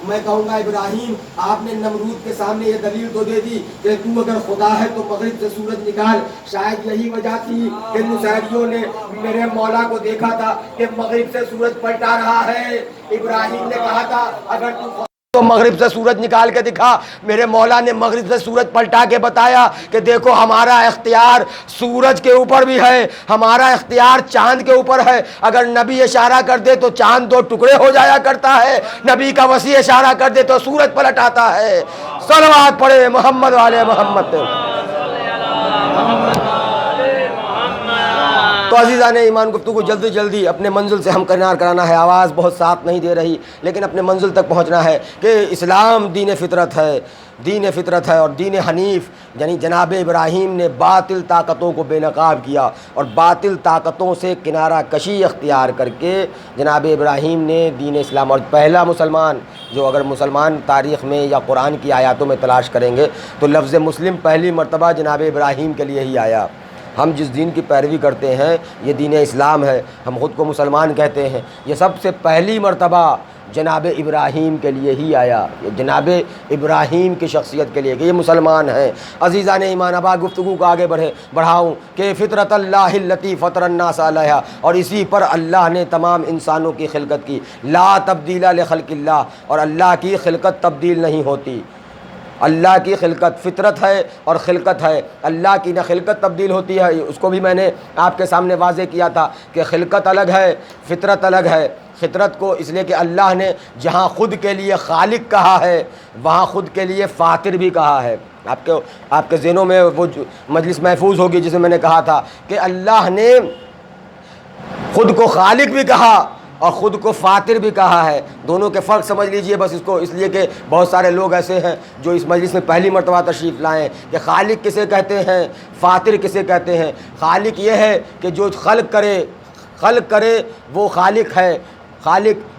میں کہوں گا ابراہیم آپ نے نمرود کے سامنے یہ دلیل تو دے دی کہ تو اگر خدا ہے تو مغرب سے سورج نکال. شاید یہی وجہ تھی کہ نصیریوں نے میرے مولا کو دیکھا تھا کہ مغرب سے سورج پلٹا رہا ہے. ابراہیم نے کہا تھا اگر تو مغرب سے سورج نکال کے دکھا. میرے مولا نے مغرب سے سورج پلٹا کے بتایا کہ دیکھو ہمارا اختیار سورج کے اوپر بھی ہے, ہمارا اختیار چاند کے اوپر ہے. اگر نبی اشارہ کر دے تو چاند 2 ٹکڑے ہو جایا کرتا ہے, نبی کا وسیع اشارہ کر دے تو سورج پلٹ آتا ہے. صلوات پڑھے محمد والے محمد. تو عزیزان ایمان, گفتگو جلدی جلدی اپنے منزل سے ہم کنار کرانا ہے. آواز بہت ساتھ نہیں دے رہی لیکن اپنے منزل تک پہنچنا ہے کہ اسلام دین فطرت ہے, دین فطرت ہے. اور دین حنیف یعنی جناب ابراہیم نے باطل طاقتوں کو بے نقاب کیا اور باطل طاقتوں سے کنارہ کشی اختیار کر کے جناب ابراہیم نے دین اسلام. اور پہلا مسلمان جو, اگر مسلمان تاریخ میں یا قرآن کی آیاتوں میں تلاش کریں گے تو لفظ مسلم پہلی مرتبہ جناب ابراہیم کے لیے ہی آیا. ہم جس دین کی پیروی کرتے ہیں یہ دین اسلام ہے, ہم خود کو مسلمان کہتے ہیں, یہ سب سے پہلی مرتبہ جناب ابراہیم کے لیے ہی آیا, یہ جناب ابراہیم کی شخصیت کے لیے کہ یہ مسلمان ہیں. عزیزان ایمان, اب گفتگو کو آگے بڑھاؤں کہ فطرت اللہ التی فطر الناس علیہا, اور اسی پر اللہ نے تمام انسانوں کی خلقت کی. لا تبدیل لخلق اللہ, اور اللہ کی خلقت تبدیل نہیں ہوتی. اللہ کی خلقت فطرت ہے اور خلقت ہے, اللہ کی نہ خلقت تبدیل ہوتی ہے. اس کو بھی میں نے آپ کے سامنے واضح کیا تھا کہ خلقت الگ ہے, فطرت الگ ہے. فطرت کو اس لیے کہ اللہ نے جہاں خود کے لیے خالق کہا ہے وہاں خود کے لیے فاطر بھی کہا ہے. آپ کے ذہنوں میں وہ مجلس محفوظ ہوگی جسے میں نے کہا تھا کہ اللہ نے خود کو خالق بھی کہا اور خود کو فاطر بھی کہا ہے. دونوں کے فرق سمجھ لیجئے بس اس کو, اس لیے کہ بہت سارے لوگ ایسے ہیں جو اس مجلس میں پہلی مرتبہ تشریف لائیں کہ خالق کسے کہتے ہیں, فاطر کسے کہتے ہیں. خالق یہ ہے کہ جو خلق کرے وہ خالق ہے.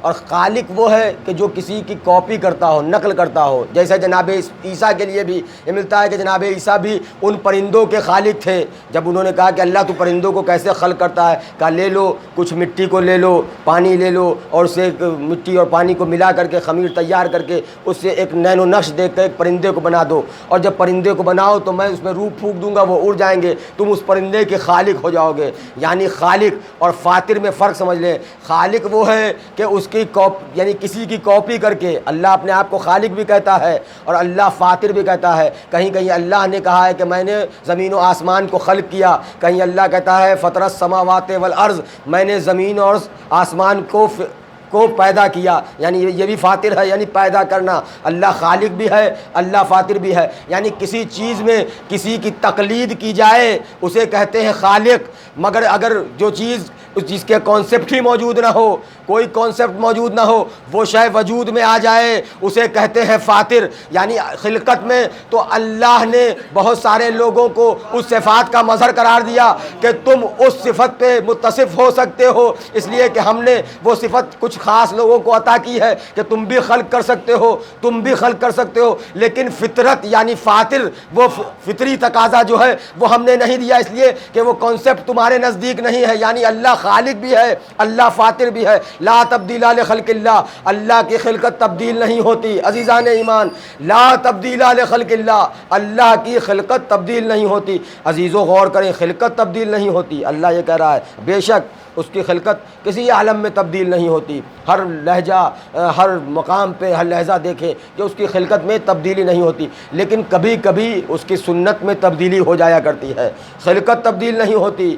اور خالق وہ ہے کہ جو کسی کی کاپی کرتا ہو, نقل کرتا ہو. جیسے جناب عیسیٰ کے لیے بھی یہ ملتا ہے کہ جناب عیسیٰ بھی ان پرندوں کے خالق تھے. جب انہوں نے کہا کہ اللہ تو پرندوں کو کیسے خلق کرتا ہے, کہا لے لو کچھ مٹی کو, لے لو پانی لے لو, اور اسے مٹی اور پانی کو ملا کر کے خمیر تیار کر کے اس سے ایک نین و نقش دے کر ایک پرندے کو بنا دو, اور جب پرندے کو بناؤ تو میں اس میں روح پھونک دوں گا, وہ اڑ جائیں گے, تم اس پرندے کے خالق ہو جاؤ گے. یعنی خالق اور فاطر میں فرق سمجھ لیں. خالق وہ ہے کہ اس کی یعنی کسی کی کاپی کر کے, اللہ اپنے آپ کو خالق بھی کہتا ہے اور اللہ فاطر بھی کہتا ہے. کہیں کہیں اللہ نے کہا ہے کہ میں نے زمین و آسمان کو خلق کیا, کہیں اللہ کہتا ہے فطر السماوات والارض, میں نے زمین اور آسمان کو پیدا کیا. یعنی یہ بھی فاطر ہے, یعنی پیدا کرنا. اللہ خالق بھی ہے, اللہ فاطر بھی ہے. یعنی کسی چیز میں کسی کی تقلید کی جائے اسے کہتے ہیں خالق, مگر اگر جو چیز جس کے کانسیپٹ ہی موجود نہ ہو, کوئی کانسیپٹ موجود نہ ہو, وہ شے وجود میں آ جائے اسے کہتے ہیں فاطر. یعنی خلقت میں تو اللہ نے بہت سارے لوگوں کو اس صفات کا مظہر قرار دیا کہ تم اس صفت پہ متصف ہو سکتے ہو, اس لیے کہ ہم نے وہ صفت کچھ خاص لوگوں کو عطا کی ہے کہ تم بھی خلق کر سکتے ہو, تم بھی خلق کر سکتے ہو. لیکن فطرت یعنی فاطر, وہ فطری تقاضا جو ہے وہ ہم نے نہیں دیا, اس لیے کہ وہ کانسیپٹ تمہارے نزدیک نہیں ہے. یعنی اللہ خالق بھی ہے, اللہ فاطر بھی ہے. لا تبدیل لخلق اللہ, اللہ کی خلقت تبدیل نہیں ہوتی. عزیزان ایمان, لا تبدیل لخلق اللہ, اللہ کی خلقت تبدیل نہیں ہوتی. عزیزو غور کریں, خلقت تبدیل نہیں ہوتی. اللہ یہ کہہ رہا ہے بے شک اس کی خلقت کسی عالم میں تبدیل نہیں ہوتی. ہر لہجہ, ہر مقام پہ ہر لہجہ دیکھے کہ اس کی خلقت میں تبدیلی نہیں ہوتی, لیکن کبھی کبھی اس کی سنت میں تبدیلی ہو جایا کرتی ہے. خلقت تبدیل نہیں ہوتی,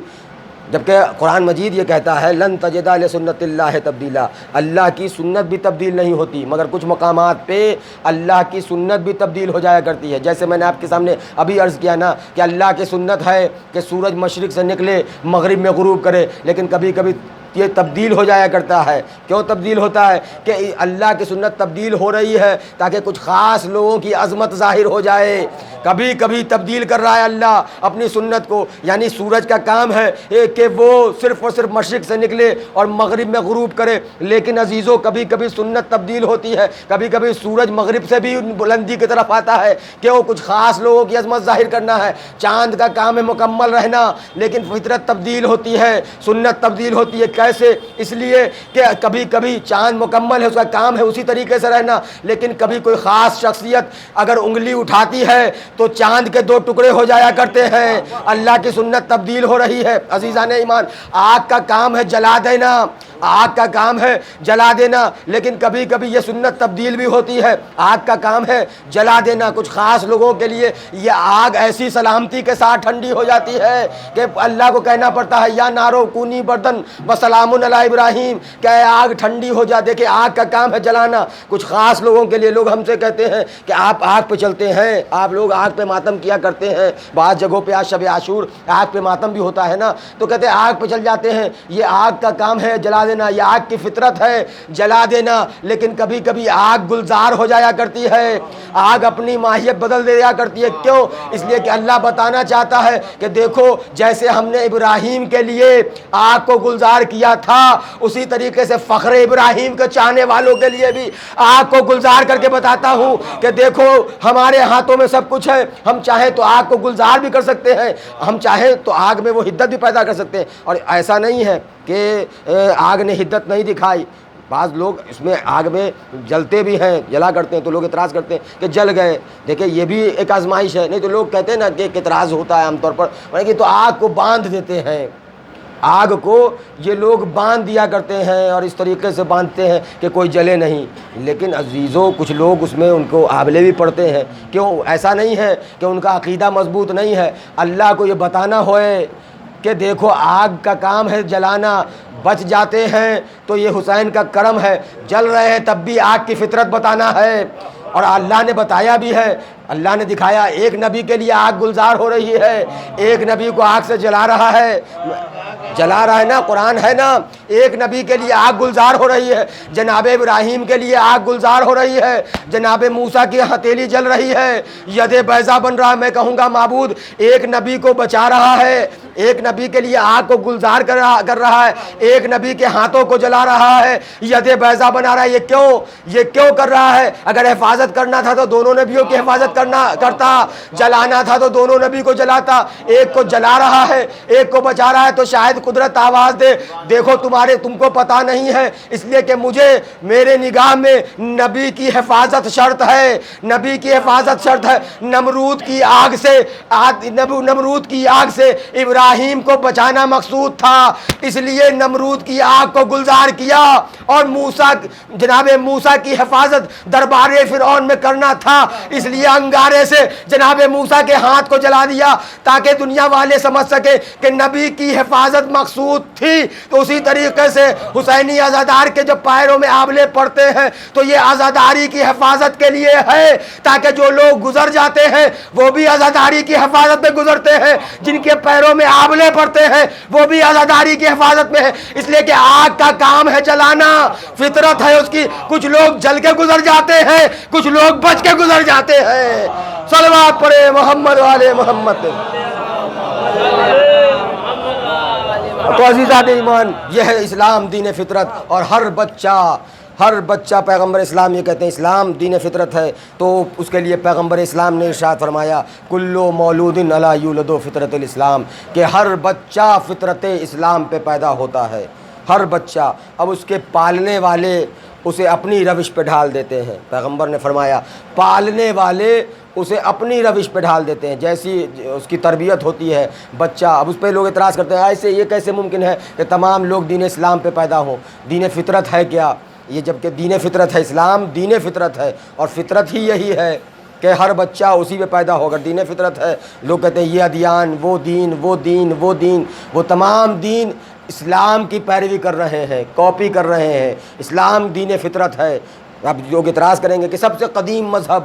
جبکہ قرآن مجید یہ کہتا ہے لن تجد لسنت اللہ تبدیلا, اللہ کی سنت بھی تبدیل نہیں ہوتی. مگر کچھ مقامات پہ اللہ کی سنت بھی تبدیل ہو جایا کرتی ہے. جیسے میں نے آپ کے سامنے ابھی عرض کیا نا کہ اللہ کی سنت ہے کہ سورج مشرق سے نکلے مغرب میں غروب کرے, لیکن کبھی کبھی یہ تبدیل ہو جایا کرتا ہے. کیوں تبدیل ہوتا ہے؟ کہ اللہ کی سنت تبدیل ہو رہی ہے تاکہ کچھ خاص لوگوں کی عظمت ظاہر ہو جائے, کبھی کبھی تبدیل کر رہا ہے اللہ اپنی سنت کو. یعنی سورج کا کام ہے کہ وہ صرف اور صرف مشرق سے نکلے اور مغرب میں غروب کرے. لیکن عزیزوں کبھی کبھی سنت تبدیل ہوتی ہے. کبھی کبھی سورج مغرب سے بھی بلندی کی طرف آتا ہے کہ وہ کچھ خاص لوگوں کی عظمت ظاہر کرنا ہے. چاند کا کام ہے مکمل رہنا، لیکن فطرت تبدیل ہوتی ہے، سنت تبدیل ہوتی ہے. کیسے؟ اس لیے کہ کبھی کبھی چاند مکمل ہے، اس کا کام ہے اسی طریقے سے رہنا، لیکن کبھی کوئی خاص شخصیت اگر انگلی اٹھاتی ہے تو چاند کے دو ٹکڑے ہو جایا کرتے ہیں. اللہ کی سنت تبدیل ہو رہی ہے. عزیزان ایمان، آگ کا کام ہے جلا دینا، آگ کا کام ہے جلا دینا، لیکن کبھی کبھی یہ سنت تبدیل بھی ہوتی ہے. آگ کا کام ہے جلا دینا. کچھ خاص لوگوں کے لیے یہ آگ ایسی سلامتی کے ساتھ ٹھنڈی ہو جاتی ہے کہ اللہ کو کہنا پڑتا ہے یا نارو کونی بردن وسلام علی ابراہیم، کہ آگ ٹھنڈی ہو جا. دیکھیں آگ کا کام ہے جلانا. کچھ خاص لوگوں کے لیے لوگ ہم سے کہتے ہیں کہ آپ آگ پہ چلتے ہیں، آپ لوگ آگ پہ ماتم کیا کرتے ہیں. بعض جگہوں پہ آج شب عاشور آگ پہ ماتم بھی ہوتا ہے نا، تو کہتے ہیں آگ پہ چل جاتے ہیں. یہ آگ کا کام ہے جلا دینا، یہ آگ کی فطرت ہے جلا دینا. لیکن کبھی کبھی آگ گلزار ہو جایا کرتی ہے، آگ اپنی ماہیت بدل دیا کرتی ہے. کیوں؟ اس لیے کہ اللہ بتانا چاہتا ہے کہ دیکھو جیسے ہم نے ابراہیم کے لیے آگ کو گلزار کیا تھا، اسی طریقے سے فخر ابراہیم کے چاہنے والوں کے لیے بھی آگ کو گلزار کر کے بتاتا ہوں کہ دیکھو ہمارے ہاتھوں میں سب کچھ ہے. ہم چاہیں تو آگ کو گلزار بھی کر سکتے ہیں، ہم چاہیں تو آگ میں وہ حدت بھی پیدا کر سکتے ہیں. اور ایسا نہیں ہے کہ آگ نے حدت نہیں دکھائی. بعض لوگ اس میں آگ میں جلتے بھی ہیں، جلا کرتے ہیں تو لوگ اعتراض کرتے ہیں کہ جل گئے. دیکھیں یہ بھی ایک آزمائش ہے. نہیں تو لوگ کہتے ہیں نا کہ ایک اعتراض ہوتا ہے عام طور پر کہ تو آگ کو باندھ دیتے ہیں. آگ کو یہ لوگ باندھ دیا کرتے ہیں اور اس طریقے سے باندھتے ہیں کہ کوئی جلے نہیں. لیکن عزیزوں کچھ لوگ اس میں ان کو آبلے بھی پڑتے ہیں. کیوں؟ ایسا نہیں ہے کہ ان کا عقیدہ مضبوط نہیں ہے. اللہ کو یہ بتانا ہوئے کہ دیکھو آگ کا کام ہے جلانا، بچ جاتے ہیں تو یہ حسین کا کرم ہے. جل رہے ہیں تب بھی آگ کی فطرت بتانا ہے. اور اللہ نے بتایا بھی ہے، اللہ نے دکھایا. ایک نبی کے لیے آگ گلزار ہو رہی ہے، ایک نبی کو آگ سے جلا رہا ہے نا، قرآن ہے نا. ایک نبی کے لیے آگ گلزار ہو رہی ہے، جناب ابراہیم کے لیے آگ گلزار ہو رہی ہے، جناب موسیٰ کی ہتھیلی جل رہی ہے، ید بیضا بن رہا. میں کہوں گا معبود ایک نبی کو بچا رہا ہے، ایک نبی کے لیے آگ کو گلزار کر رہا ہے، ایک نبی کے ہاتھوں کو جلا رہا ہے، ید بیضا بنا رہا ہے. یہ کیوں کر رہا ہے؟ اگر حفاظت کرنا تھا تو دونوں نبیوں کی حفاظت کرتا، جلانا تھا تو دونوں نبی کو جلاتا. ایک کو جلا رہا ہے، ایک کو بچا رہا ہے، تو شاید قدرت آواز دے دیکھو تم کو پتہ نہیں ہے، اس لیے کہ میرے نگاہ میں نبی کی حفاظت شرط ہے، نبی کی حفاظت شرط ہے. نمرود کی آگ سے ابراہیم کو بچانا مقصود تھا، اس لیے نمرود کی آگ کو گلزار کیا. اور جناب موسیٰ کی حفاظت دربار فرعون میں کرنا تھا، اس لیے انگارے سے جناب موسیٰ کے ہاتھ کو جلا دیا تاکہ دنیا والے سمجھ سکے کہ نبی کی حفاظت مقصود تھی. تو اسی طریقے سے حسینی عزادار کے جب پیروں میں آبلے پڑتے ہیں تو یہ عزاداری کی حفاظت کے لیے ہے، تاکہ جو لوگ گزر جاتے ہیں وہ بھی عزاداری کی حفاظت میں گزرتے ہیں، جن کے پیروں میں آبلے پڑتے ہیں وہ بھی عزاداری کی حفاظت میں ہے. اس لیے کہ آگ کا کام ہے جلانا، فطرت ہے اس کی. کچھ لوگ جل کے گزر جاتے ہیں، کچھ لوگ بچ کے گزر جاتے ہیں. صلوات پڑھے محمد والے محمد. تو عزیزان ایمان، یہ ہے اسلام دین فطرت. اور ہر بچہ پیغمبر اسلام یہ کہتے ہیں اسلام دین فطرت ہے، تو اس کے لیے پیغمبر اسلام نے ارشاد فرمایا کلو مولود علی یولد فطرت الاسلام، کہ ہر بچہ فطرت اسلام پہ پیدا ہوتا ہے، ہر بچہ. اب اس کے پالنے والے اسے اپنی روش پہ ڈھال دیتے ہیں. پیغمبر نے فرمایا پالنے والے اسے اپنی روش پہ ڈھال دیتے ہیں، جیسی اس کی تربیت ہوتی ہے بچہ. اب اس پہ لوگ اعتراض کرتے ہیں ایسے یہ کیسے ممکن ہے کہ تمام لوگ دین اسلام پہ پیدا ہوں؟ دین فطرت ہے کیا یہ؟ جبکہ دین فطرت ہے، اسلام دین فطرت ہے، اور فطرت ہی یہی ہے کہ ہر بچہ اسی پہ پیدا ہوگا. دین فطرت ہے. لوگ کہتے ہیں یہ ادیان، وہ تمام دین اسلام کی پیروی کر رہے ہیں، کاپی کر رہے ہیں. اسلام دین فطرت ہے. اب لوگ اعتراض کریں گے کہ سب سے قدیم مذہب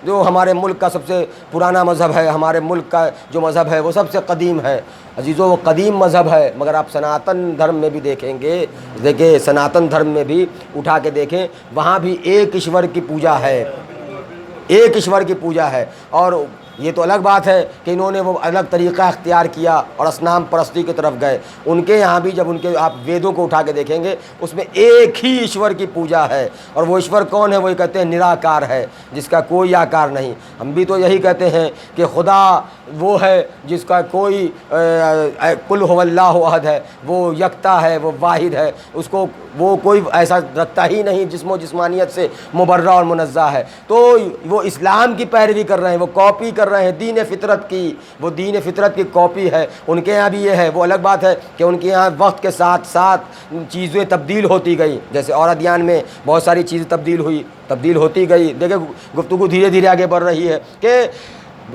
جو ہمارے ملک کا سب سے پرانا مذہب ہے، ہمارے ملک کا جو مذہب ہے وہ سب سے قدیم ہے. عزیزوں وہ قدیم مذہب ہے، مگر آپ سناتن دھرم میں بھی دیکھیں گے، دیکھیں سناتن دھرم میں بھی اٹھا کے دیکھیں، وہاں بھی ایک ایشور کی پوجا ہے، ایک ایشور کی پوجا ہے. اور یہ تو الگ بات ہے کہ انہوں نے وہ الگ طریقہ اختیار کیا اور اصنام پرستی کی طرف گئے. ان کے یہاں بھی جب ان کے آپ ویدوں کو اٹھا کے دیکھیں گے اس میں ایک ہی ایشور کی پوجا ہے, اور وہ ایشور کون ہے؟ وہ کہتے ہیں نراکار ہے, جس کا کوئی آکار نہیں. ہم بھی تو یہی کہتے ہیں کہ خدا وہ ہے جس کا کوئی قل هو اللہ احد ہے, وہ یکتا ہے, وہ واحد ہے, اس کو وہ کوئی ایسا رکھتا ہی نہیں جسم و جسمانیت سے مبرہ اور منزہ ہے. تو وہ اسلام کی پیروی کر رہے ہیں, وہ کاپی کر رہے ہیں دین فطرت کی, وہ دین فطرت کی کاپی ہے. ان کے یہاں بھی یہ ہے. وہ الگ بات ہے کہ ان کے یہاں وقت کے ساتھ ساتھ چیزیں تبدیل ہوتی گئی, جیسے اور ادیان میں بہت ساری چیزیں تبدیل ہوتی گئی. دیکھیں گفتگو دھیرے دھیرے آگے بڑھ رہی ہے کہ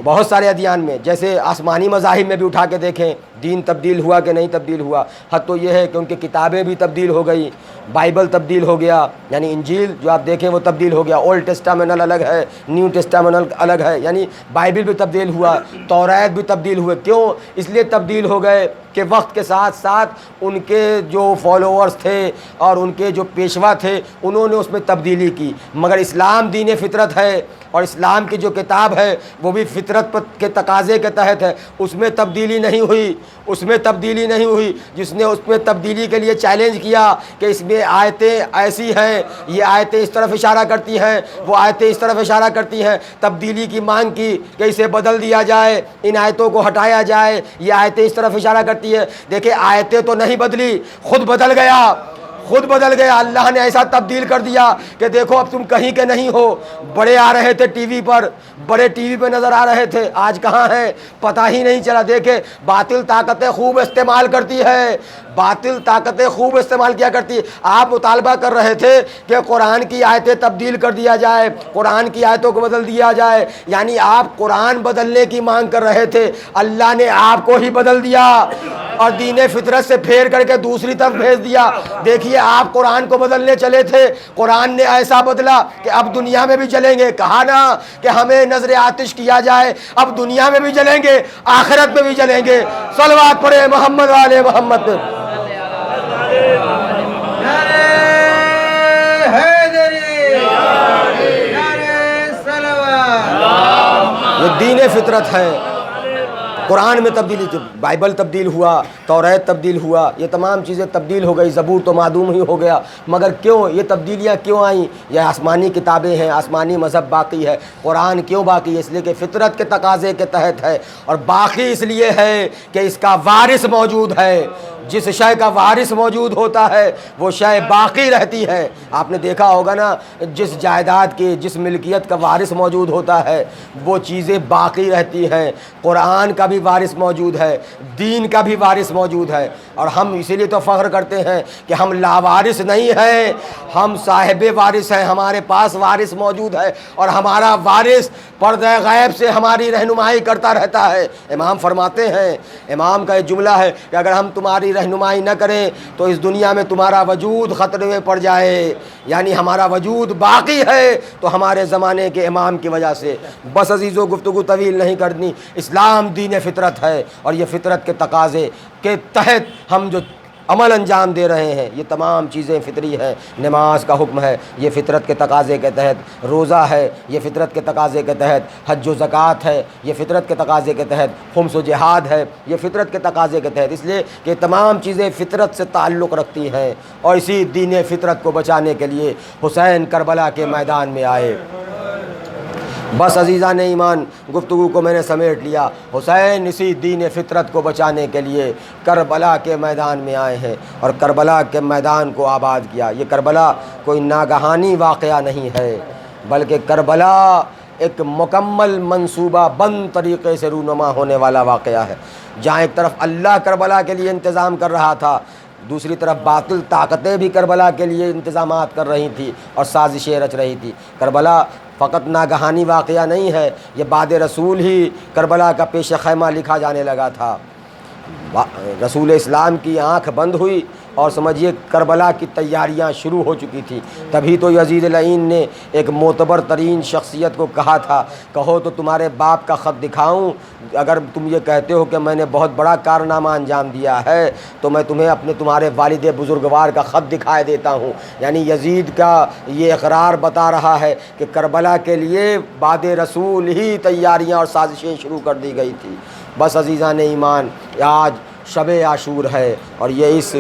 بہت سارے ادیان میں, جیسے آسمانی مذاہب میں بھی اٹھا کے دیکھیں دین تبدیل ہوا کہ نہیں تبدیل ہوا. حد تو یہ ہے کہ ان کی کتابیں بھی تبدیل ہو گئی, بائبل تبدیل ہو گیا, یعنی انجیل جو آپ دیکھیں وہ تبدیل ہو گیا. اولڈ ٹیسٹامنل الگ ہے, نیو ٹیسٹامنل الگ ہے, یعنی بائبل بھی تبدیل ہوا, توریت بھی تبدیل ہوئے. کیوں اس لیے تبدیل ہو گئے کہ وقت کے ساتھ ساتھ ان کے جو فالوورز تھے اور ان کے جو پیشوا تھے انہوں نے اس میں تبدیلی کی. مگر اسلام دین فطرت ہے, اور اسلام کی جو کتاب ہے وہ بھی فطرت کے تقاضے کے تحت ہے. اس میں تبدیلی نہیں ہوئی, اس میں تبدیلی نہیں ہوئی. جس نے اس میں تبدیلی کے لیے چیلنج کیا کہ اس میں آیتیں ایسی ہیں, یہ آیتیں اس طرف اشارہ کرتی ہیں, وہ آیتیں اس طرف اشارہ کرتی ہیں, تبدیلی کی مانگ کی کہ اسے بدل دیا جائے, ان آیتوں کو ہٹایا جائے, یہ آیتیں اس طرف اشارہ کرتی ہے. دیکھیں آیتیں تو نہیں بدلی, خود بدل گیا, خود بدل گیا. اللہ نے ایسا تبدیل کر دیا کہ دیکھو اب تم کہیں کے نہیں ہو. بڑے آ رہے تھے ٹی وی پر, بڑے ٹی وی پہ نظر آ رہے تھے, آج کہاں ہیں پتہ ہی نہیں چلا. دیکھے باطل طاقتیں خوب استعمال کرتی ہے, باطل طاقتیں خوب استعمال کیا کرتی ہے. آپ مطالبہ کر رہے تھے کہ قرآن کی آیتیں تبدیل کر دیا جائے, قرآن کی آیتوں کو بدل دیا جائے, یعنی آپ قرآن بدلنے کی مانگ کر رہے تھے. اللہ نے آپ کو ہی بدل دیا اور دین فطرت سے پھیر کر کے دوسری طرف بھیج دیا. دیکھیے آپ قرآن کو بدلنے چلے تھے, قرآن نے ایسا بدلا کہ اب دنیا میں بھی چلیں گے. کہا نا کہ ہمیں نظر آتش کیا جائے, اب دنیا میں بھی چلیں گے, آخرت میں بھی چلیں گے. صلوات پڑھے محمد والے محمد. یہ دین فطرت ہے. قرآن میں تبدیلی, بائبل تبدیل ہوا, توریت تبدیل ہوا, یہ تمام چیزیں تبدیل ہو گئی. زبور تو معدوم ہی ہو گیا. مگر کیوں یہ تبدیلیاں کیوں آئیں؟ یہ آسمانی کتابیں ہیں, آسمانی مذہب باقی ہے. قرآن کیوں باقی ہے؟ اس لیے کہ فطرت کے تقاضے کے تحت ہے, اور باقی اس لیے ہے کہ اس کا وارث موجود ہے. جس شے کا وارث موجود ہوتا ہے وہ شے باقی رہتی ہے. آپ نے دیکھا ہوگا نا, جس جائیداد کی, جس ملکیت کا وارث موجود ہوتا ہے وہ چیزیں باقی رہتی ہیں. قرآن کا بھی وارث موجود ہے, دین کا بھی وارث موجود ہے. اور ہم اسی لیے تو فخر کرتے ہیں کہ ہم لاوارث نہیں ہیں, ہم صاحب وارث ہیں. ہمارے پاس وارث موجود ہے, اور ہمارا وارث پردہ غیب سے ہماری رہنمائی کرتا رہتا ہے. امام فرماتے ہیں, امام کا ایک جملہ ہے کہ اگر ہم تمہاری رہنمائی نہ کریں تو اس دنیا میں تمہارا وجود خطرے میں پڑ جائے. یعنی ہمارا وجود باقی ہے تو ہمارے زمانے کے امام کی وجہ سے. بس عزیزو, گفتگو طویل نہیں کرنی. اسلام دین فطرت ہے, اور یہ فطرت کے تقاضے کے تحت ہم جو عمل انجام دے رہے ہیں یہ تمام چیزیں فطری ہیں. نماز کا حکم ہے, یہ فطرت کے تقاضے کے تحت. روزہ ہے, یہ فطرت کے تقاضے کے تحت. حج و زکوٰۃ ہے, یہ فطرت کے تقاضے کے تحت. خمس و جہاد ہے, یہ فطرت کے تقاضے کے تحت. اس لیے کہ تمام چیزیں فطرت سے تعلق رکھتی ہیں, اور اسی دین فطرت کو بچانے کے لیے حسین کربلا کے میدان میں آئے. بس عزیزان ایمان, گفتگو کو میں نے سمیٹ لیا. حسین اسی دین فطرت کو بچانے کے لیے کربلا کے میدان میں آئے ہیں, اور کربلا کے میدان کو آباد کیا. یہ کربلا کوئی ناگہانی واقعہ نہیں ہے, بلکہ کربلا ایک مکمل منصوبہ بند طریقے سے رونما ہونے والا واقعہ ہے. جہاں ایک طرف اللہ کربلا کے لیے انتظام کر رہا تھا, دوسری طرف باطل طاقتیں بھی کربلا کے لیے انتظامات کر رہی تھیں اور سازشیں رچ رہی تھی. کربلا فقط ناگہانی واقعہ نہیں ہے, یہ بعد رسول ہی کربلا کا پیش خیمہ لکھا جانے لگا تھا. رسول اسلام کی آنکھ بند ہوئی اور سمجھیے کربلا کی تیاریاں شروع ہو چکی تھیں۔ تبھی تو یزید لعین نے ایک معتبر ترین شخصیت کو کہا تھا، کہو تو تمہارے باپ کا خط دکھاؤں، اگر تم یہ کہتے ہو کہ میں نے بہت بڑا کارنامہ انجام دیا ہے تو میں تمہیں تمہارے والد بزرگوار کا خط دکھائے دیتا ہوں۔ یعنی یزید کا یہ اقرار بتا رہا ہے کہ کربلا کے لیے بعد رسول ہی تیاریاں اور سازشیں شروع کر دی گئی تھی۔ بس عزیزان ایمان، آج شب عاشور ہے اور یہ اس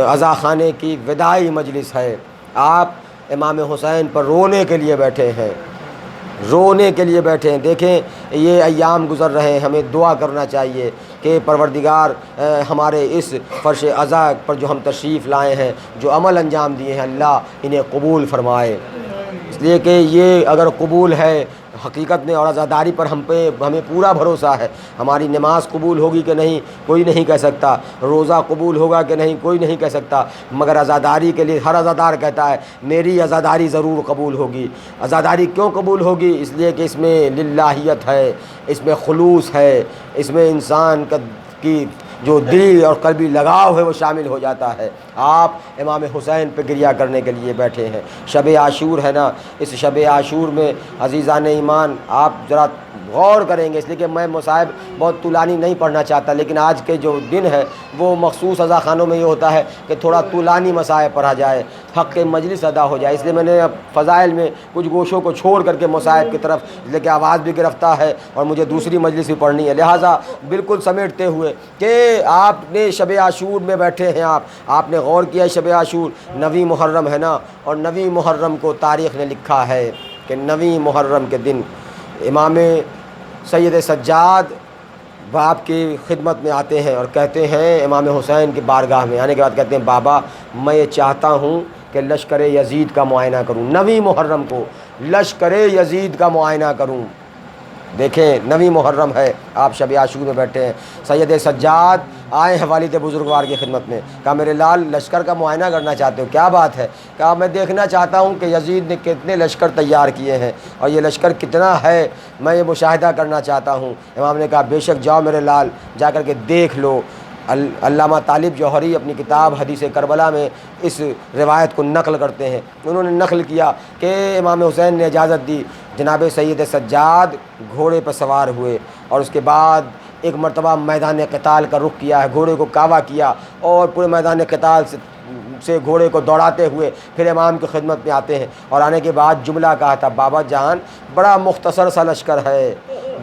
عزا خانے کی وداعی مجلس ہے۔ آپ امام حسین پر رونے کے لیے بیٹھے ہیں، رونے کے لیے بیٹھے ہیں۔ دیکھیں یہ ایام گزر رہے ہیں، ہمیں دعا کرنا چاہیے کہ پروردگار ہمارے اس فرش عزا پر جو ہم تشریف لائے ہیں، جو عمل انجام دیے ہیں، اللہ انہیں قبول فرمائے، اس لیے کہ یہ اگر قبول ہے حقیقت میں، اور عزاداری پر ہمیں پورا بھروسہ ہے۔ ہماری نماز قبول ہوگی کہ نہیں کوئی نہیں کہہ سکتا، روزہ قبول ہوگا کہ نہیں کوئی نہیں کہہ سکتا، مگر عزاداری کے لیے ہر عزادار کہتا ہے میری عزاداری ضرور قبول ہوگی۔ عزاداری کیوں قبول ہوگی؟ اس لیے کہ اس میں للہیت ہے، اس میں خلوص ہے، اس میں انسان کی جو دلی اور قلبی لگاؤ ہے وہ شامل ہو جاتا ہے۔ آپ امام حسین پہ گریہ کرنے کے لیے بیٹھے ہیں، شب عاشور ہے نا، اس شب عاشور میں عزیزان ایمان آپ ذرا غور کریں گے، اس لیے کہ میں مصائب بہت طولانی نہیں پڑھنا چاہتا، لیکن آج کے جو دن ہے وہ مخصوص عزا خانوں میں یہ ہوتا ہے کہ تھوڑا طولانی مصائب پڑھا جائے، حق مجلس ادا ہو جائے، اس لیے میں نے اب فضائل میں کچھ گوشوں کو چھوڑ کر کے مصائب کی طرف، اس لیے کہ آواز بھی گرفتہ ہے اور مجھے دوسری مجلس بھی پڑھنی ہے، لہٰذا بالکل سمیٹتے ہوئے کہ آپ نے شب عاشور میں بیٹھے ہیں، آپ نے غور کیا ہے شب عاشور 9 محرم ہے نا، اور 9 محرم کو تاریخ نے لکھا ہے کہ 9 محرم کے دن امام سید سجاد باپ کی خدمت میں آتے ہیں اور کہتے ہیں امام حسین کی بارگاہ میں آنے کے بعد کہتے ہیں بابا میں یہ چاہتا ہوں کہ لشکر یزید کا معائنہ کروں، 9 محرم کو لشکر یزید کا معائنہ کروں۔ دیکھیں 9 محرم ہے، آپ شب عاشور میں بیٹھے ہیں، سید سجاد آئے ہیں والد بزرگوار کی خدمت میں، کہا میرے لال لشکر کا معائنہ کرنا چاہتے ہو؟ کیا بات ہے؟ کہا میں دیکھنا چاہتا ہوں کہ یزید نے کتنے لشکر تیار کیے ہیں اور یہ لشکر کتنا ہے، میں یہ مشاہدہ کرنا چاہتا ہوں۔ امام نے کہا بے شک جاؤ میرے لال، جا کر کے دیکھ لو۔ علامہ طالب جوہری اپنی کتاب حدیث کربلا میں اس روایت کو نقل کرتے ہیں، انہوں نے نقل کیا کہ امام حسین نے اجازت دی، جناب سید سجاد گھوڑے پر سوار ہوئے اور اس کے بعد ایک مرتبہ میدان قتال کا رخ کیا ہے، گھوڑے کو کعبہ کیا اور پورے میدان قتال سے گھوڑے کو دوڑاتے ہوئے پھر امام کی خدمت میں آتے ہیں، اور آنے کے بعد جملہ کہا تھا بابا جان بڑا مختصر سا لشکر ہے،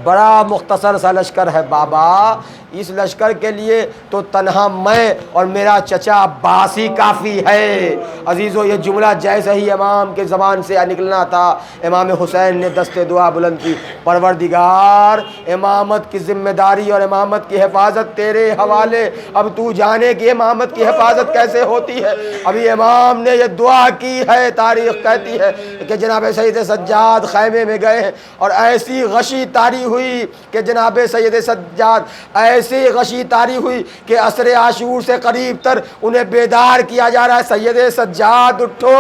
بڑا مختصر سا لشکر ہے بابا، اس لشکر کے لیے تو تنہا میں اور میرا چچا عباس ہی کافی ہے۔ عزیزو یہ جملہ جیسے ہی امام کے زبان سے نکلنا تھا، امام حسین نے دست دعا بلند کی، پروردگار امامت کی ذمہ داری اور امامت کی حفاظت تیرے حوالے، اب تو جانے کہ امامت کی حفاظت کیسے ہوتی ہے۔ ابھی امام نے یہ دعا کی ہے، تاریخ کہتی ہے کہ جناب سید سجاد خیمے میں گئے اور ایسی غشی طاری ہوئی کہ جناب سید سجاد ایسی غشی طاری ہوئی کہ عصر عاشور سے قریب تر انہیں بیدار کیا جا رہا ہے، سید سجاد اٹھو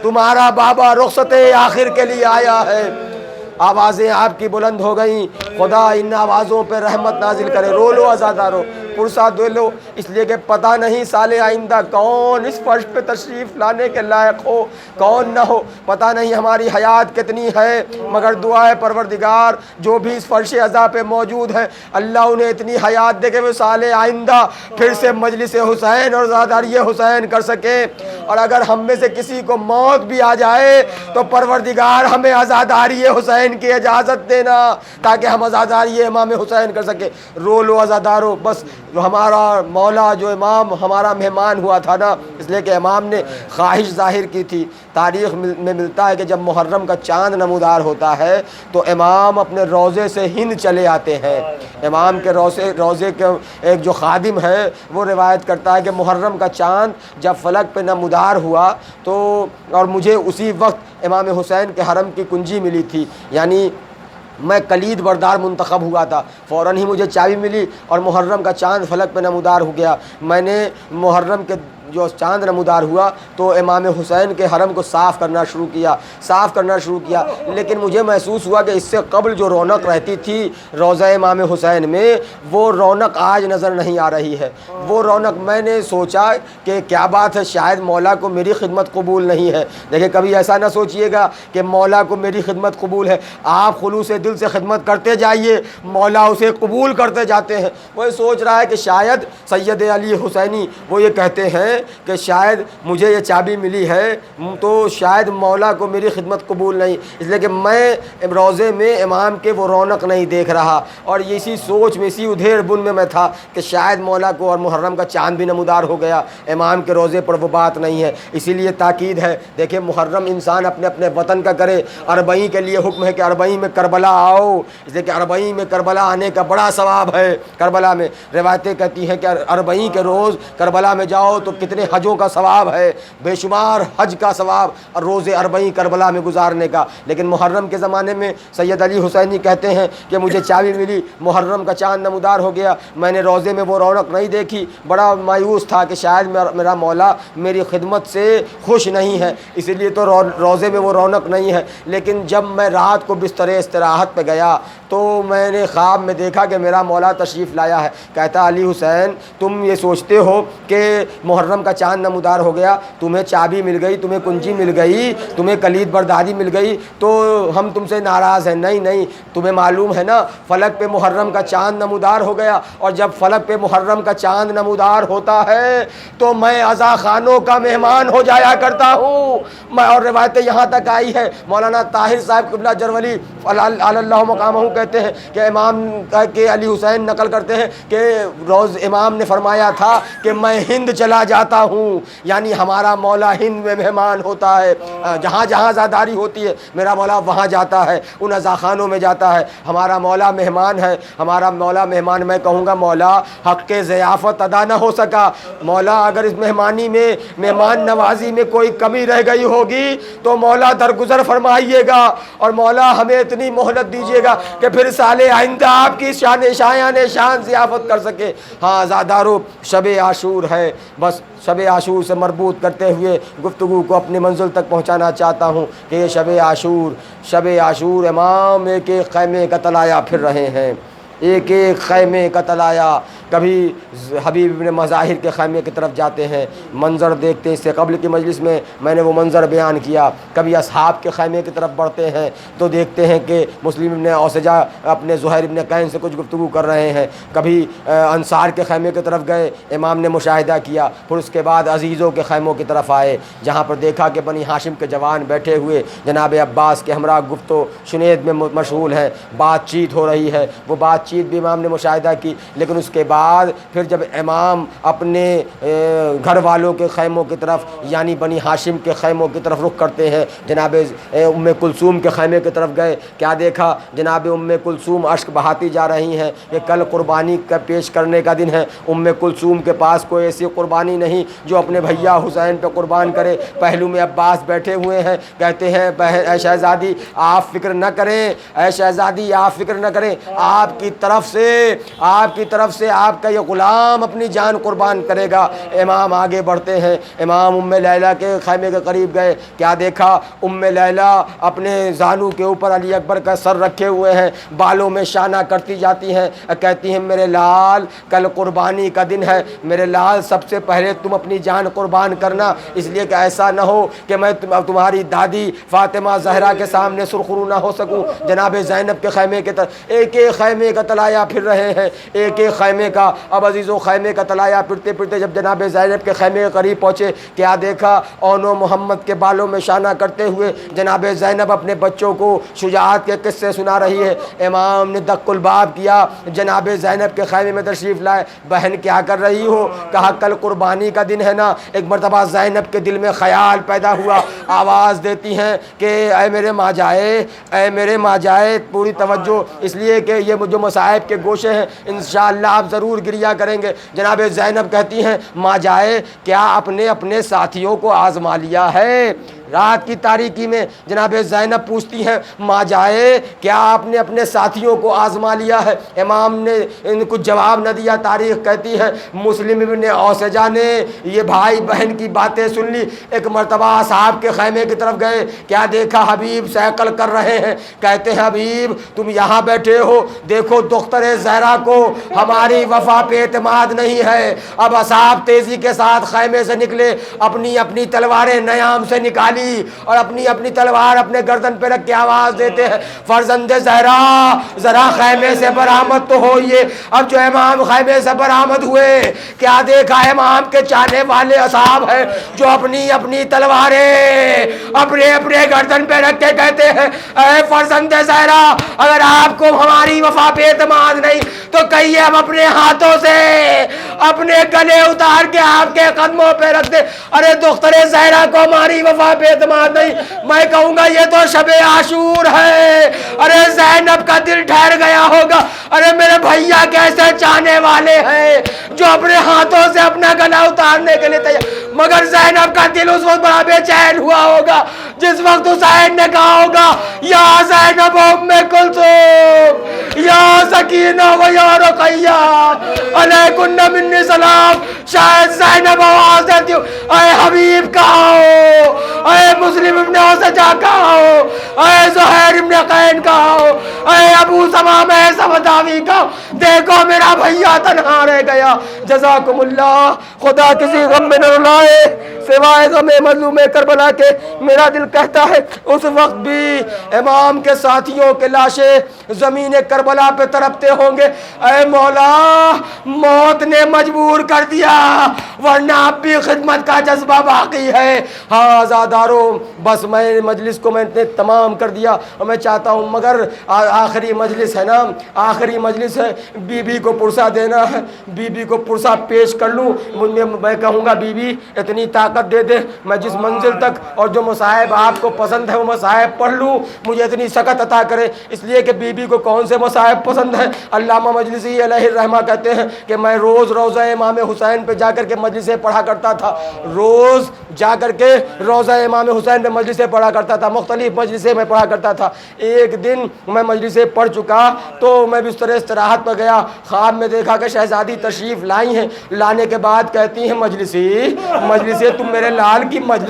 تمہارا بابا رخصت آخر کے لیے آیا ہے۔ آوازیں آپ کی بلند ہو گئیں، خدا ان آوازوں پہ رحمت نازل کرے۔ رو لو عزادارو، پرسا دے لو، اس لیے کہ پتہ نہیں سال آئندہ کون اس فرش پہ تشریف لانے کے لائق ہو کون نہ ہو، پتہ نہیں ہماری حیات کتنی ہے، مگر دعا ہے پروردگار جو بھی اس فرش عزا پہ موجود ہیں اللہ انہیں اتنی حیات دے کہ وہ سال آئندہ پھر سے مجلس حسین اور عزاداری حسین کر سکیں، اور اگر ہم میں سے کسی کو موت بھی آ جائے تو پروردگار ہمیں عزاداری حسین کی اجازت دینا تاکہ ہم عزاداری امام حسین کر سکیں۔ رو لو عزادارو، بس ہمارا مولا جو امام ہمارا مہمان ہوا تھا نا، اس لیے کہ امام نے خواہش ظاہر کی تھی۔ تاریخ میں ملتا ہے کہ جب محرم کا چاند نمودار ہوتا ہے تو امام اپنے روضے سے ہند چلے آتے ہیں۔ امام کے روضے کے ایک جو خادم ہے وہ روایت کرتا ہے کہ محرم کا چاند جب فلک پہ نمودار ہوا تو، اور مجھے اسی وقت امام حسین کے حرم کی کنجی ملی تھی، یعنی میں کلید بردار منتخب ہوا تھا، فوراً ہی مجھے چابی ملی اور محرم کا چاند فلک پہ نمودار ہو گیا۔ میں نے محرم کے جو چاند نمودار ہوا تو امام حسین کے حرم کو صاف کرنا شروع کیا لیکن مجھے محسوس ہوا کہ اس سے قبل جو رونق رہتی تھی روضہ امام حسین میں وہ رونق آج نظر نہیں آ رہی ہے. وہ رونق میں نے سوچا کہ کیا بات ہے, شاید مولا کو میری خدمت قبول نہیں ہے. دیکھیں کبھی ایسا نہ سوچئے گا کہ مولا کو میری خدمت قبول ہے, آپ خلوص دل سے خدمت کرتے جائیے, مولا اسے قبول کرتے جاتے ہیں. وہ سوچ رہا ہے کہ شاید سید علی حسینی وہ یہ کہتے ہیں کہ شاید مجھے یہ چابی ملی ہے تو شاید مولا کو میری خدمت قبول نہیں, اس لیے کہ میں روضے میں امام کے وہ رونق نہیں دیکھ رہا, اور اسی سوچ میں اسی ادھیڑ بن میں تھا کہ شاید مولا کو, اور محرم کا چاند بھی نمودار ہو گیا, امام کے روضے پر وہ بات نہیں ہے. اسی لیے تاکید ہے, دیکھیں محرم انسان اپنے اپنے وطن کا کرے. اربعین کے لیے حکم ہے کہ اربعین میں کربلا آؤ, اس لیے کہ اربعین میں کربلا آنے کا بڑا ثواب ہے. کربلا میں روایتیں کہتی ہیں کہ اربعین کے روز کربلا میں جاؤ تو کتنے حجوں کا ثواب ہے, بے شمار حج کا ثواب اور روز اربعین کربلا میں گزارنے کا. لیکن محرم کے زمانے میں سید علی حسینی کہتے ہیں کہ مجھے چابی ملی, محرم کا چاند نمودار ہو گیا, میں نے روضے میں وہ رونق نہیں دیکھی, بڑا مایوس تھا کہ شاید میرا مولا میری خدمت سے خوش نہیں ہے, اسی لیے تو روضے میں وہ رونق نہیں ہے. لیکن جب میں رات کو بستر استراحت پہ گیا تو میں نے خواب میں دیکھا کہ میرا مولا تشریف لایا ہے. کہتا علی حسین تم یہ سوچتے ہو کہ محرم کا چاند نمودار ہو گیا, تمہیں چابی مل گئی, تمہیں کنجی مل گئی, تمہیں کلید برداری مل گئی تو ہم تم سے ناراض ہیں. نہیں, تمہیں معلوم ہے نا فلک پہ محرم کا چاند نمودار ہو گیا, اور جب فلک پہ محرم کا چاند نمودار ہوتا ہے تو میں عزا خانوں کا مہمان ہو جایا کرتا ہوں. میں اور روایتیں یہاں تک آئی ہے, مولانا طاہر صاحب قبلہ جرولی اللہ مقامہ کہتے ہیں کہ امام کے علی حسین نقل کرتے ہیں کہ روز امام نے فرمایا تھا کہ میں ہند چلا جاتا ہوں, یعنی ہمارا مولا ہند میں مہمان ہوتا ہے, جہاں جہاں زاداری ہوتی ہے میرا مولا وہاں جاتا ہے, ان عزا خانوں میں جاتا ہے. ہمارا مولا مہمان ہے, ہمارا مولا مہمان. میں کہوں گا مولا حق کے ضیافت ادا نہ ہو سکا, مولا اگر اس مہمانی میں مہمان نوازی میں کوئی کمی رہ گئی ہوگی تو مولا درگزر فرمائیے گا, اور مولا ہمیں اتنی مہلت دیجیے گا کہ پھر سال آئندہ آپ کی شان ضیافت کر سکے. ہاں زادارو شب عاشور ہے, بس شب عاشور سے مربوط کرتے ہوئے گفتگو کو اپنی منزل تک پہنچانا چاہتا ہوں کہ یہ شب عاشور امام ایک ایک خیمے کا تلایا پھر رہے ہیں, ایک ایک خیمے کا تلایا. کبھی حبیب ابن مظاہر کے خیمے کی طرف جاتے ہیں, منظر دیکھتے ہیں. اس سے قبل کی مجلس میں نے وہ منظر بیان کیا. کبھی اصحاب کے خیمے کی طرف بڑھتے ہیں تو دیکھتے ہیں کہ مسلم ابن اوسجا اپنے زہیر ابن قین سے کچھ گفتگو کر رہے ہیں. کبھی انصار کے خیمے کی طرف گئے, امام نے مشاہدہ کیا. پھر اس کے بعد عزیزوں کے خیموں کی طرف آئے, جہاں پر دیکھا کہ بنی ہاشم کے جوان بیٹھے ہوئے جناب عباس کے ہمراہ گفت و شنید میں مشغول ہیں, بات چیت ہو رہی ہے. وہ بات چیت بھی امام نے مشاہدہ کی. لیکن اس کے بعد پھر جب امام اپنے گھر والوں کے خیموں کی طرف یعنی بنی ہاشم کے خیموں کی طرف رخ کرتے ہیں, جناب ام کلثوم کے خیمے کی طرف گئے. کیا دیکھا, جناب ام کلثوم اشک بہاتی جا رہی ہیں کہ کل قربانی کا پیش کرنے کا دن ہے. ام کلثوم کے پاس کوئی ایسی قربانی نہیں جو اپنے بھیا حسین پہ قربان کرے. پہلو میں عباس بیٹھے ہوئے ہیں, کہتے ہیں اے شہزادی آپ فکر نہ کریں, اے شہزادی آپ فکر نہ کریں, آپ کی طرف سے آپ کا یہ غلام اپنی جان قربان کرے گا. امام آگے بڑھتے ہیں, امام ام لیلہ کے خیمے کے قریب گئے. کیا دیکھا, ام لیلہ اپنے زانو کے اوپر علی اکبر کا سر رکھے ہوئے ہیں, بالوں میں شانہ کرتی جاتی ہیں, کہتی ہیں میرے لال کل قربانی کا دن ہے, میرے لال سب سے پہلے تم اپنی جان قربان کرنا, اس لیے کہ ایسا نہ ہو کہ میں تمہاری دادی فاطمہ زہرا کے سامنے سرخرو نہ ہو سکوں. جناب زینب کے خیمے کے طرف ایک ایک خیمے کا تلایا پھر رہے ہیں, ایک ایک خیمے کا. اب عزیزوں خیمے کا تلایا پھرتے پھرتے جب جناب زینب کے خیمے کے قریب پہنچے, کیا دیکھا, اونو محمد کے بالوں میں شانہ کرتے ہوئے جناب زینب اپنے بچوں کو شجاعت کے قصے سنا رہی ہے. امام نے دق الباب کیا, جناب زینب کے خیمے میں تشریف لائے. بہن کیا کر رہی ہو؟ کہا کل قربانی کا دن ہے نا. ایک مرتبہ زینب کے دل میں خیال پیدا ہوا, آواز دیتی ہیں کہ اے میرے ماں جائے, اے میرے ماں جائے. پوری توجہ, اس لیے کہ یہ جو مصائب کے گوشے ہیں انشاءاللہ آپ ضرور گریا کریں گے. جناب زینب کہتی ہیں ماں جائے کیا اپنے ساتھیوں کو آزما لیا ہے؟ رات کی تاریکی میں جناب زینب پوچھتی ہیں ماں جائے کیا آپ نے اپنے ساتھیوں کو آزما لیا ہے؟ امام نے ان کو جواب نہ دیا۔ تاریخ کہتی ہے مسلم ابن اوسجہ نے یہ بھائی بہن کی باتیں سن لی، ایک مرتبہ اصحاب کے خیمے کی طرف گئے، کیا دیکھا حبیب سیکل کر رہے ہیں، کہتے ہیں حبیب تم یہاں بیٹھے ہو، دیکھو دختر زہرا کو ہماری وفا پہ اعتماد نہیں ہے۔ اب اصحاب تیزی کے ساتھ خیمے سے نکلے، اپنی اپنی تلواریں نیام سے نکالی اور اپنی اپنی تلوار اپنے گردن پہ رکھ کے آواز دیتے ہیں فرزند زہرا ذرا خیمے سے برآمد تو ہوئیے۔ اب جو امام خیمے سے برآمد ہوئے، کیا دیکھا امام کے چاہنے والے اصحاب ہیں جو اپنی اپنی تلواریں اپنے اپنے گردن پہ رکھ کے کہتے ہیں اے فرزند زہرا اگر آپ کو ہماری وفا پہ اعتماد نہیں تو کہیے ہم اپنے ہاتھوں سے اپنے گلے اتار کے آپ کے قدموں پہ رکھ دے۔ ارے دختر زہرا کو ہماری وفا پہ اعتماد نہیں، میں کہوں گا یہ تو شب عاشور ہے۔ ارے زینب کا دل ٹھہر گیا ہوگا، ارے میرے بھیا کیسے چاہنے والے ہیں جو اپنے ہاتھوں سے اپنا گلا اتارنے کے لیے تیار، مگر زینب کا دل اس وقت بڑا بے چین ہوا ہوگا جس وقت حسین نے کہا ہوگا یا زینب ام کلثوم یا سکینہ و یا رقیہ علیکن منی سلام۔ شاید زینب آواز دیتی ہوں اے حبیب کہو، اے مسلم ابن اوسجہ کہو، اے زہیر ابن قین کہو، اے ابو ثمامہ سوداوی کہو، دیکھو میرا بھیا تنہا رہ گیا۔ جزاکم اللہ، خدا کسی غم میں نہ لائے سوائے غم مظلوم کربلا کے۔ میرا دل کہتا ہے اس وقت بھی امام کے ساتھیوں کے لاشیں زمین کربلا پہ تڑپتے ہوں گے، اے مولا موت نے مجبور کر دیا ورنہ اب بھی خدمت کا جذبہ باقی ہے۔ ہاں آزاداروں، بس میں مجلس کو میں نے تمام کر دیا اور میں چاہتا ہوں مگر آخری مجلس ہے نا، آخری مجلس ہے، بی بی کو پرسہ دینا ہے، بی بی کو پرسہ پیش کر لوں۔ میں کہوں گا بی بی اتنی طاقت دے دے میں جس منزل تک اور جو مصائب آپ کو پسند ہے وہ مصائب پڑھ لوں، مجھے اتنی سکت عطا کرے، اس لیے کہ بی بی کو کون سے مصائب پسند ہیں۔ علامہ مجلسی علیہ الرحمہ کہتے ہیں کہ میں روز روزہ امام حسین پہ جا کر کے مجلسیں پڑھا کرتا تھا، روز جا کر کے روزہ امام حسین پہ مجلسیں پڑھا کرتا تھا، مختلف مجلسیں میں پڑھا کرتا تھا۔ ایک دن میں مجلسیں پڑھ چکا تو میں بستر استراحت پر گیا، خواب میں دیکھا کہ شہزادی تشریف لائی ہیں، لانے کے بعد کہتی ہیں مجلسی تم میرے لال کی مجلس